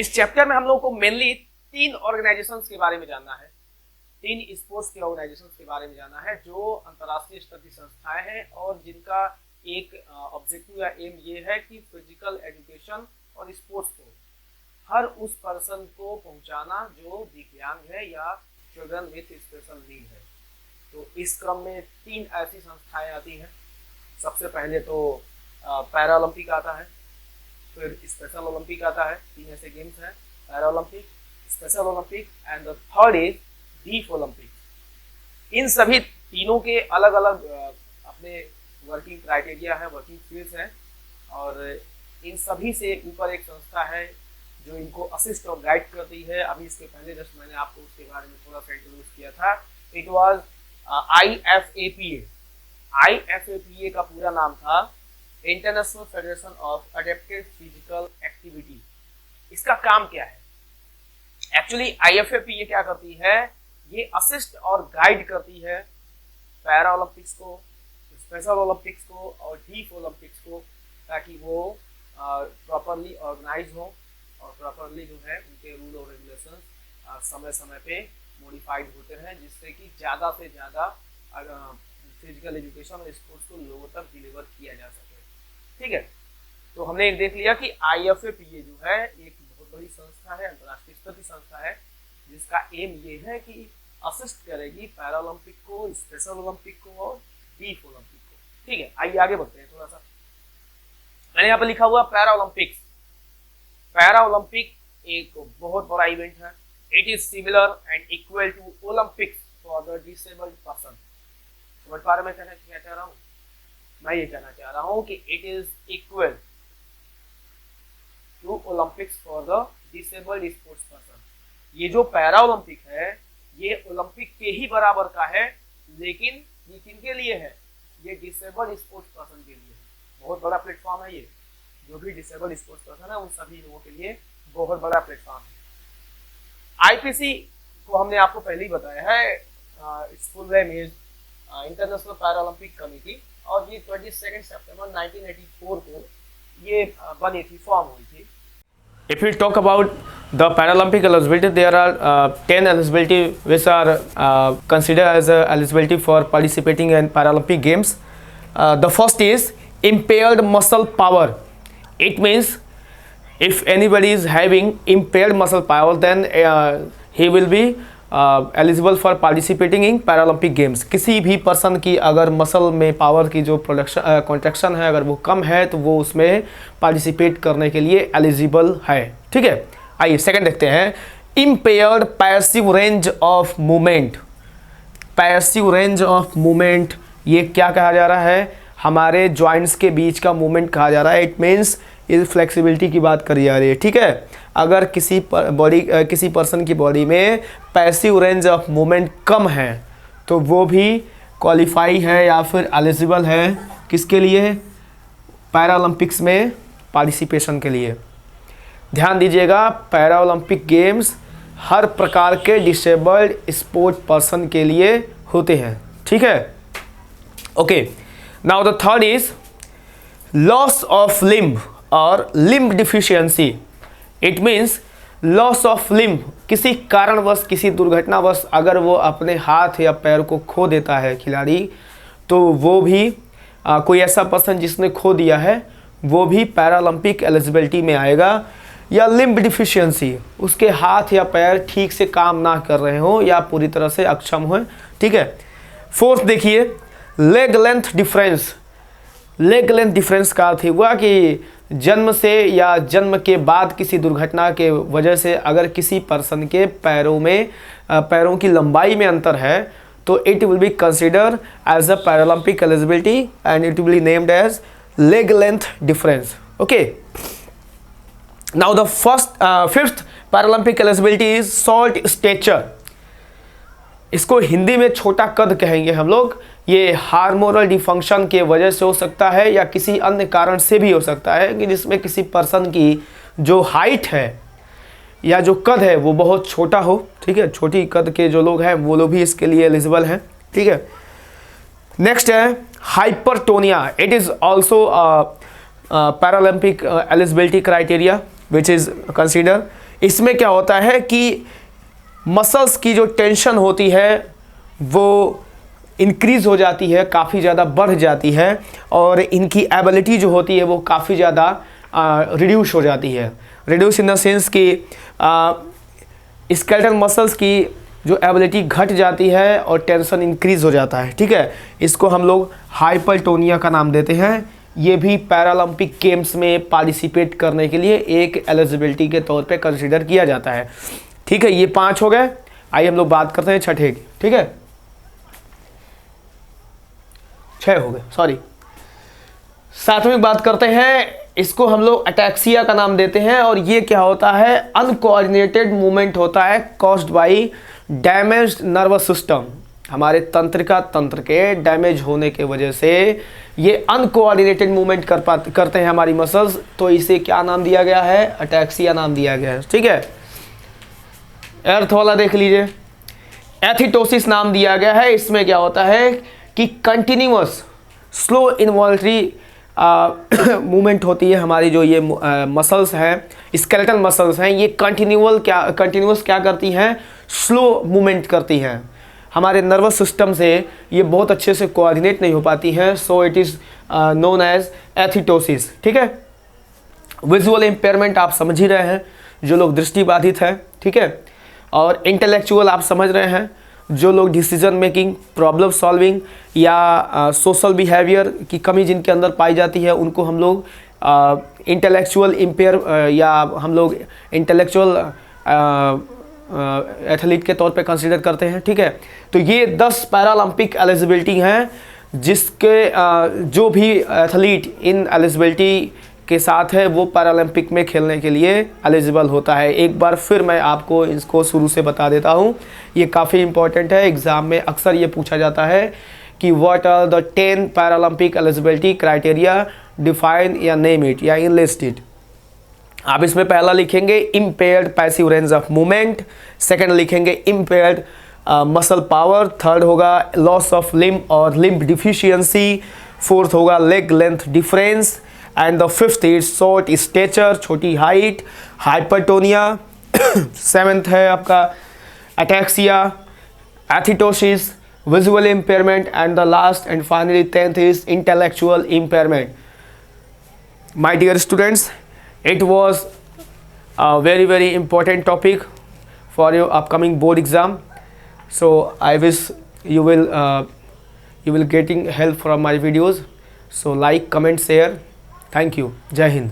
इस चैप्टर में हम लोग को मेनली 3 ऑर्गेनाइजेशंस के बारे में जानना है, 3 स्पोर्ट्स के ऑर्गेनाइजेशंस के बारे में जानना है जो अंतर्राष्ट्रीय स्तर की संस्थाएं हैं और जिनका एक ऑब्जेक्टिव या एम ये है कि फिजिकल एजुकेशन और स्पोर्ट्स को हर उस पर्सन को पहुंचाना जो दिव्यांग है या चिल्ड्रन विथ स्पेशल नीड है। तो इस क्रम में 3 ऐसी संस्थाएं आती हैं। सबसे पहले तो पैरा ओलंपिक आता है, फिर स्पेशल ओलंपिक आता है। 3 ऐसे गेम्स हैं, para Olympic, special Olympic and the third is deaf Olympic. इन सभी तीनों के अलग अलग अपने वर्किंग क्राइटेरिया है, वर्किंग फील्ड्स हैं और इन सभी से ऊपर एक संस्था है जो इनको असिस्ट और गाइड करती है। अभी इसके पहले जस्ट मैंने आपको उसके बारे में थोड़ा सा इंट्रोड्यूस किया था। It was IFAPA। IFAPA का पूरा नाम था international federation of adapted physical activity. इसका काम क्या है? एक्चुअली IFAPA क्या करती है, ये असिस्ट और गाइड करती है पैरा ओलंपिक्स को, स्पेशल ओलंपिक्स को और डीफ ओलंपिक्स को, ताकि वो प्रॉपरली ऑर्गेनाइज हो और प्रॉपरली जो है उनके रूल और रेगुलेशन समय समय पे मॉडिफाइड होते रहें, जिससे कि ज़्यादा से ज़्यादा फिजिकल एजुकेशन और स्पोर्ट्स को लोगों तक डिलीवर किया जा सके। ठीक है, तो हमने एक देख लिया कि IFAPA जो है एक बहुत बड़ी संस्था है, अंतर्राष्ट्रीय स्तर की संस्था है, जिसका एम ये है कि असिस्ट करेगी पैरा ओलंपिक को, स्पेशल ओलंपिक को और डीफ ओलंपिक को। ठीक है, आइए आगे बढ़ते हैं थोड़ा सा। मैंने यहाँ पर लिखा हुआ पैरा ओलंपिक्स। पैरा ओलंपिक एक बहुत बड़ा इवेंट है। It is similar and equal to Olympics for the disabled person. समझ पा रहे मैं क्या चाह रहा हूँ? मैं ये कहना चाह रहा हूँ कि it is equal to Olympics for the disabled sports person. ये जो पैरा ओलंपिक है ये ओलंपिक के ही बराबर का है, लेकिन ये किनके लिए है? ये डिसेबल्ड स्पोर्ट्स पर्सन के लिए है। बहुत बड़ा प्लेटफॉर्म है ये, जो भी डिसेबल्ड स्पोर्ट्स पर्सन है उन सभी लोगों के लिए बहुत बड़ा प्लेटफॉर्म है। IPC को हमने आपको पहले ही बताया है, it's full name is international para Olympic committee, और ये 22 सितंबर 1984 को ये बनी थी, फॉर्म हुई थी। If we talk about the Paralympic eligibility, there are 10 eligibility which are considered as eligibility for participating in Paralympic Games. The first is impaired muscle power. It means if anybody is having impaired muscle power, then he will be eligible for participating in Paralympic Games. किसी भी person की अगर muscle में power की जो production contraction है अगर वो कम है तो वो उसमें पार्टिसिपेट करने के लिए एलिजिबल है। ठीक है, आइए सेकंड देखते हैं। Impaired passive range of movement. Passive range of movement ये क्या कहा जा रहा है? हमारे जॉइंट्स के बीच का मूवमेंट कहा जा रहा है। इट मीन्स इस फ्लेक्सिबिलिटी की बात करी जा रही है। ठीक है, अगर किसी पर्सन की बॉडी में पैसिव रेंज ऑफ मूवमेंट कम है तो वो भी क्वालिफाई है या फिर एलिजिबल है किसके लिए? पैरा ओलंपिक्स में पार्टिसिपेशन के लिए। ध्यान दीजिएगा, पैरा ओलंपिक गेम्स हर प्रकार के डिसेबल्ड स्पोर्ट पर्सन के लिए होते हैं। ठीक है, okay. Now the third is loss of limb और limb deficiency. It means loss of limb, किसी कारणवश किसी दुर्घटनावश अगर वो अपने हाथ या पैर को खो देता है खिलाड़ी, तो वो भी कोई ऐसा पर्सन जिसने खो दिया है वो भी पैरालंपिक एलिजिबिलिटी में आएगा। या लिम्ब डिफिशियंसी, उसके हाथ या पैर ठीक से काम ना कर रहे हो या पूरी तरह से अक्षम हो। ठीक है, फोर्थ देखिए, leg length difference. Leg length difference का अर्थ हुआ कि जन्म से या जन्म के बाद किसी दुर्घटना के वजह से अगर किसी पर्सन के पैरों की लंबाई में अंतर है तो it will be consider as a Paralympic eligibility and it will be named as leg length difference. Okay, now the fifth Paralympic eligibility is short stature. इसको हिंदी में छोटा कद कहेंगे हम लोग। ये हार्मोनल डिफंक्शन के वजह से हो सकता है या किसी अन्य कारण से भी हो सकता है कि जिसमें किसी पर्सन की जो हाइट है या जो कद है वो बहुत छोटा हो। ठीक है, छोटी कद के जो लोग हैं वो लोग भी इसके लिए एलिजिबल हैं। ठीक है, नेक्स्ट है hypertonia. It is also Paralympic eligibility criteria which is consider. इसमें क्या होता है कि मसल्स की जो टेंशन होती है वो इंक्रीज़ हो जाती है, काफ़ी ज़्यादा बढ़ जाती है, और इनकी एबिलिटी जो होती है वो काफ़ी ज़्यादा रिड्यूस हो जाती है। रिड्यूस इन द सेंस कि स्केलेटल मसल्स की जो एबिलिटी घट जाती है और टेंशन इंक्रीज़ हो जाता है। ठीक है, इसको हम लोग हाइपरटोनिया का नाम देते हैं। ये भी पैरालंपिक गेम्स में पार्टिसिपेट करने के लिए एक एलिजिबिलिटी के तौर पे कंसिडर किया जाता है। ठीक है, ये 5 हो गए। आइए हम लोग बात करते हैं छठे की। ठीक है, 6 हो गए, सॉरी। सातवीं बात करते हैं, इसको हम लोग अटैक्सिया का नाम देते हैं, और ये क्या होता है, अनकोऑर्डिनेटेड मूवमेंट होता है caused by damaged nervous system. हमारे तंत्रिका तंत्र के डैमेज होने के वजह से ये अनकोऑर्डिनेटेड मूवमेंट करते हैं हमारी मसल्स, तो इसे क्या नाम दिया गया है, अटैक्सिया नाम दिया गया है। ठीक है, अर्थ वाला देख लीजिए, एथिटोसिस नाम दिया गया है। इसमें क्या होता है कि कंटिन्यूअस स्लो इनवॉल्ट्री मूवमेंट होती है हमारी, जो ये मसल्स हैं, स्केलेटल मसल्स हैं, ये कंटिन्यूअस क्या करती हैं, स्लो मूवमेंट करती हैं। हमारे नर्वस सिस्टम से ये बहुत अच्छे से कोऑर्डिनेट नहीं हो पाती हैं, so it is known as athetosis. ठीक है, विजुअल इम्पेयरमेंट आप समझ ही रहे हैं, जो लोग दृष्टिबाधित हैं। ठीक है, और इंटेलेक्चुअल आप समझ रहे हैं, जो लोग डिसीजन मेकिंग, प्रॉब्लम सॉल्विंग या सोशल बिहेवियर की कमी जिनके अंदर पाई जाती है, उनको हम लोग इंटेलेक्चुअल इम्पेयर या हम लोग इंटेलेक्चुअल एथलीट के तौर पे कंसीडर करते हैं। ठीक है, तो ये 10 पैरालंपिक एलिजिबिलिटी हैं, जिसके जो भी एथलीट इन एलिजिबिलिटी के साथ है वो पैरालंपिक में खेलने के लिए एलिजिबल होता है। एक बार फिर मैं आपको इसको शुरू से बता देता हूँ, ये काफ़ी इंपॉर्टेंट है। एग्ज़ाम में अक्सर ये पूछा जाता है कि what are the 10 Paralympic eligibility criteria, define या नेम इट या इनलिस्ट इट। आप इसमें पहला लिखेंगे impaired passive range of movement, second लिखेंगे इम्पेयर्ड मसल पावर, थर्ड होगा लॉस ऑफ लिम्ब और लिम्ब डिफिशियंसी, फोर्थ होगा leg length difference, and the fifth is short stature, छोटी हाइट, हाइपरटोनिया। सेवेंथ है आपका ataxia, athetosis, visual impairment, and the last and finally 10th is intellectual impairment. My dear students, it was a very important topic for your upcoming board exam, so I wish you will getting help from my videos, so like, comment, share. Thank you. Jai Hind.